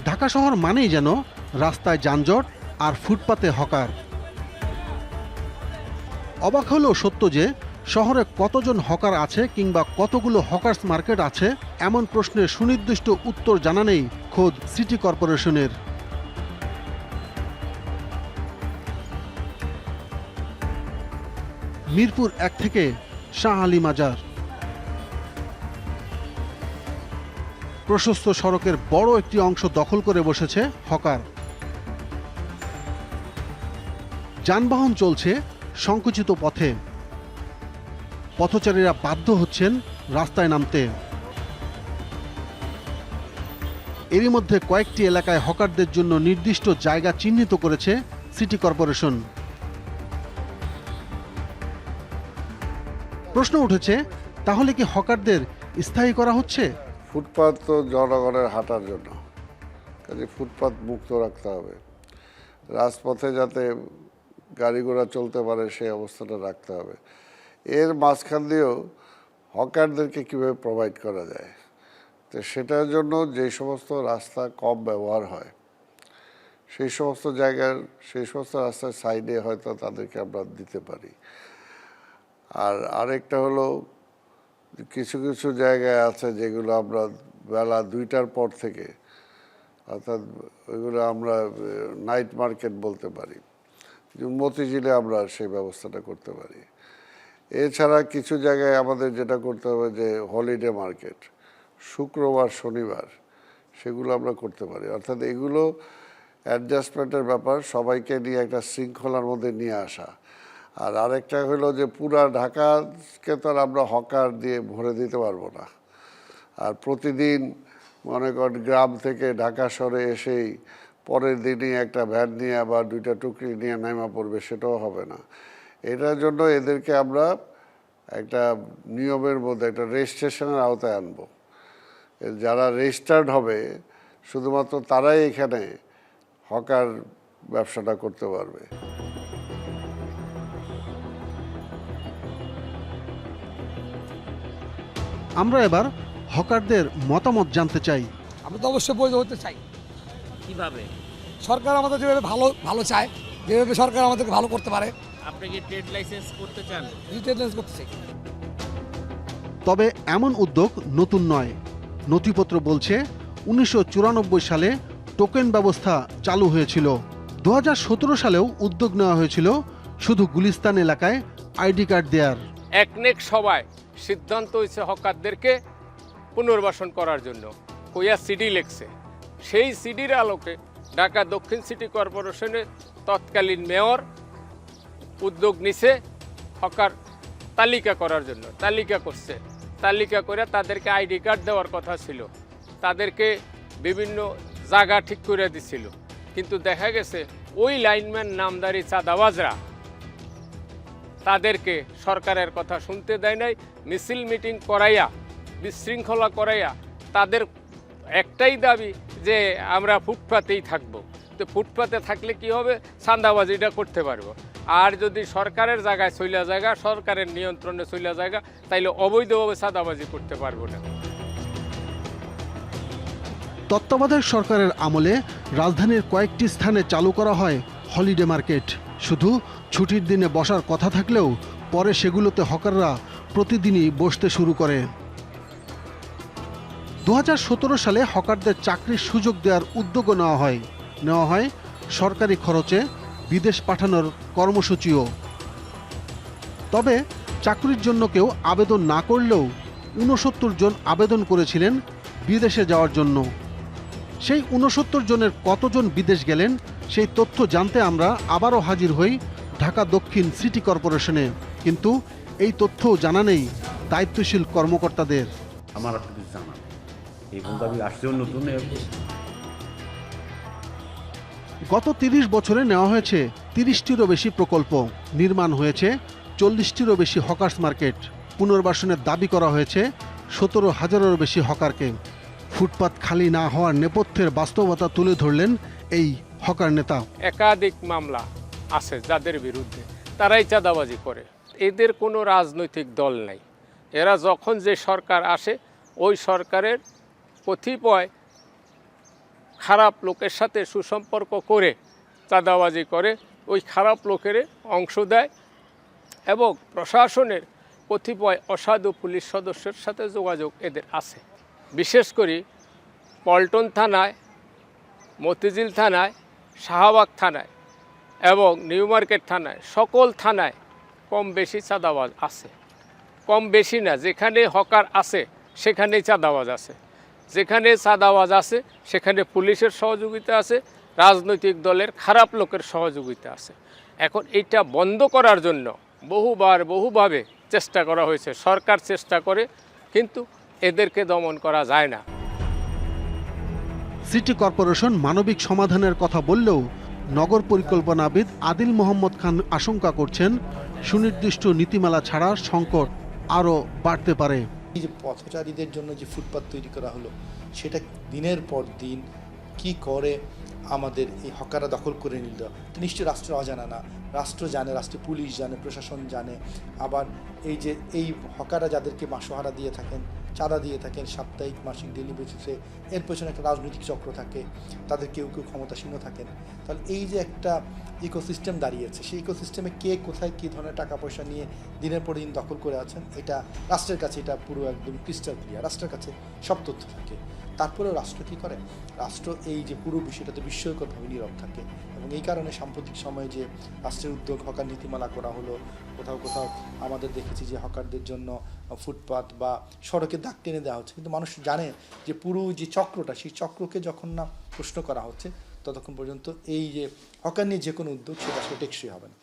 ঢাকা শহর মানেই যেন রাস্তায় যানজট আর ফুটপাতে হকার। অবাক হলেও সত্য যে শহরে কতজন হকার আছে কিংবা কতগুলো হকার্স মার্কেট আছে এমন প্রশ্নের সুনির্দিষ্ট উত্তর জানা নেই খোদ সিটি কর্পোরেশনের। মিরপুর ১ থেকে শাহ আলী মাজার, প্রশস্ত সড়কের বড় একটি অংশ দখল করে বসেছে হকার। যানবাহন চলছে সংকুচিত পথে, পথচারীরা বাধ্য হচ্ছেন রাস্তায় নামতে। এরই মধ্যে কয়েকটি এলাকায় হকারদের জন্য নির্দিষ্ট জায়গা চিহ্নিত করেছে সিটি কর্পোরেশন। প্রশ্ন উঠেছে, তাহলে কি হকারদের স্থায়ী করা হচ্ছে? ফুটপাত তো জনগণের হাঁটার জন্য, কাজে ফুটপাত মুক্ত রাখতে হবে। রাজপথে যাতে গাড়ি ঘোড়া চলতে পারে সেই অবস্থাটা রাখতে হবে। এর মাঝখান দিয়েও হকারদেরকে কীভাবে প্রোভাইড করা যায়, তো সেটার জন্য যে সমস্ত রাস্তা কম ব্যবহার হয় সেই সমস্ত রাস্তার সাইডে হয়তো তাদেরকে আমরা দিতে পারি। আর আরেকটা হলো, কিছু কিছু জায়গায় আছে যেগুলো আমরা বেলা 2টার পর থেকে, অর্থাৎ ওইগুলো আমরা নাইট মার্কেট বলতে পারি, মতিঝিলে আমরা সেই ব্যবস্থাটা করতে পারি। এছাড়া কিছু জায়গায় আমাদের যেটা করতে হবে যে হলিডে মার্কেট, শুক্রবার শনিবার, সেগুলো আমরা করতে পারি। অর্থাৎ এগুলো অ্যাডজাস্টমেন্টের ব্যাপার, সবাইকে নিয়ে একটা শৃঙ্খলার মধ্যে নিয়ে আসা। আর আরেকটা হলো যে পুরা ঢাকাকে তো আর আমরা হকার দিয়ে ভরে দিতে পারবো না। আর প্রতিদিন মনে করেন গ্রাম থেকে ঢাকা শহরে এসেই পরের দিনই একটা ভ্যান নিয়ে আবার 2টা টুকরি নিয়ে নামা পড়বে, সেটাও হবে না। এটার জন্য এদেরকে আমরা একটা নিয়মের মধ্যে একটা রেজিস্ট্রেশনের আওতায় আনবো। যারা রেজিস্টার্ড হবে শুধুমাত্র তারাই এখানে হকার ব্যবসাটা করতে পারবে। আমরা এবার হকারদের মতামত জানতে চাই। আমরা তো অবশ্যই বৈধ হতে চাই। কিভাবে? সরকার আমাদের যেভাবে ভালো চায়, যেভাবে সরকার আমাদেরকে ভালো করতে পারে। আপনি কি ট্রেড লাইসেন্স করতে চান? ট্রেড করতে চাই। তবে এমন উদ্যোগ নতুন নয়। নথিপত্র বলছে 1994 সালে টোকেন ব্যবস্থা চালু হয়েছিল। 2017 সালেও উদ্যোগ নেওয়া হয়েছিল শুধু গুলিস্তান এলাকায় আইডি কার্ড দেওয়ার। একনেক সবাই সিদ্ধান্ত হয়েছে হকারদেরকে পুনর্বাসন করার জন্য, কইয়া সিডি লেখছে। সেই সিডির আলোকে ঢাকা দক্ষিণ সিটি কর্পোরেশনের তৎকালীন মেয়র উদ্যোগ নিছে হকার তালিকা করার জন্য। তালিকা করছে, তালিকা করে তাদেরকে আইডি কার্ড দেওয়ার কথা ছিল, তাদেরকে বিভিন্ন জায়গা ঠিক করে দিছিল। কিন্তু দেখা গেছে ওই লাইনম্যান নামদারি চাঁদাবাজরা তাদেরকে সরকারের কথা শুনতে দেয় নাই। মিছিল মিটিং করাইয়া, বিশৃঙ্খলা করাইয়া তাদের একটাই দাবি যে আমরা ফুটপাতেই থাকব। তো ফুটপাতে থাকলে কি হবে? চাঁদাবাজিটা করতে পারবো। আর যদি সরকারের জায়গায় চইলা জায়গা, সরকারের নিয়ন্ত্রণে চইলা জায়গা, তাইলে অবৈধভাবে চাঁদাবাজি করতে পারবো না। তত্ত্বাবধায়ক সরকারের আমলে রাজধানীর কয়েকটি স্থানে চালু করা হয় হলিডে মার্কেট। শুধু ছুটির দিনে বসার কথা থাকলেও পরে সেগুলোতে হকাররা প্রতিদিনই বসতে শুরু করে। 2017 সালে হকারদের চাকরির সুযোগ দেওয়ার উদ্যোগও নেওয়া হয় সরকারি খরচে বিদেশ পাঠানোর কর্মসূচিও। তবে চাকরির জন্য কেউ আবেদন না করলেও 69 জন আবেদন করেছিলেন বিদেশে যাওয়ার জন্য। সেই 69 জনের কতজন বিদেশ গেলেন সেই তথ্য জানতে আমরা আবারও হাজির হই ঢাকা দক্ষিণ সিটি কর্পোরেশনে, কিন্তু এই তথ্যও জানা নেই দায়িত্বশীল কর্মকর্তাদের। আমার আসলে জানা এই বন্ধু আমি আসলেও নতুন। গত 30 বছরে নেওয়া হয়েছে 30টিরও বেশি প্রকল্প, নির্মাণ হয়েছে 40টিরও বেশি হকার্স মার্কেট, পুনর্বাসনের দাবি করা হয়েছে 17,000-এরও বেশি হকারকে। ফুটপাত খালি না হওয়ার নেপথ্যের বাস্তবতা তুলে ধরলেন এই হকার নেতা। একাধিক মামলা আছে যাদের বিরুদ্ধে, তারাই চাঁদাবাজি করে। এদের কোনো রাজনৈতিক দল নাই। এরা যখন যে সরকার আসে ওই সরকারের কতিপয় খারাপ লোকের সাথে সুসম্পর্ক করে চাঁদাবাজি করে ওই খারাপ লোকের অংশ দেয় এবং প্রশাসনের কতিপয় অসাধু পুলিশ সদস্যের সাথে যোগাযোগ এদের আছে। বিশেষ করে পল্টন থানায়, মতিঝিল থানায়, শাহবাগ থানায় এবং নিউ মার্কেট থানায়, সকল থানায় কম বেশি চাঁদাবাজ আছে। কম বেশি না, যেখানে হকার আছে সেখানেই চাঁদাবাজ আছে, যেখানে চাঁদাবাজ আছে সেখানে পুলিশের সহযোগিতা আছে, রাজনৈতিক দলের খারাপ লোকের সহযোগিতা আছে। এখন এইটা বন্ধ করার জন্য বহুভাবে চেষ্টা করা হয়েছে, সরকার চেষ্টা করে, কিন্তু এদেরকে দমন করা যায় না। সিটি কর্পোরেশন মানবিক সমাধানের কথা বললেও নগর পরিকল্পনাবিদ আদিল মোহাম্মদ খান আশঙ্কা করছেন সুনির্দিষ্ট নীতিমালা ছাড়া সংকট আরও বাড়তে পারে। এই যে পথচারীদের জন্য যে ফুটপাত তৈরি করা হলো, সেটা দিনের পর দিন কি করে আমাদের এই হকাররা দখল করে নিল, নিশ্চয়ই রাষ্ট্র অজানা না। রাষ্ট্র জানে, রাষ্ট্রের পুলিশ জানে, প্রশাসন জানে। আবার এই হকাররা যাদেরকে মাসোহারা দিয়ে থাকেন, চাঁদা দিয়ে থাকেন সাপ্তাহিক, মাসিক, ডেলি বেসিসে, এর পেছনে একটা রাজনৈতিক চক্র থাকে, তাদের কেউ ক্ষমতাসীনও থাকেন। তাহলে এই যে একটা ইকোসিস্টেম দাঁড়িয়েছে, সেই ইকোসিস্টেমে কে কোথায় কী ধরনের টাকা পয়সা নিয়ে দিনের পর দিন দখল করে আছেন, এটা রাষ্ট্রের কাছে এটা পুরো একদম ক্রিস্টাল ক্লিয়ার। রাষ্ট্রের কাছে সব তথ্য থাকে। তারপরেও রাষ্ট্র কী করে? রাষ্ট্র এই যে পুরো বিষয়টাতে বিস্ময়করভাবে নীরব থাকে। এবং এই কারণে সাম্প্রতিক সময়ে যে রাষ্ট্রের উদ্যোগ হকার নীতিমালা করা হলো, কোথাও আমাদের দেখেছি যে হকারদের জন্য ফুটপাত বা সড়কে দাগ টেনে দেওয়া হচ্ছে, কিন্তু মানুষ জানে যে পুরো যে চক্রটা, সেই চক্রকে যখন না প্রশ্ন করা হচ্ছে, ততক্ষণ পর্যন্ত এই যে হকার নিয়ে যে কোনো উদ্যোগ, সেটা আসলে টেকসই হবে না।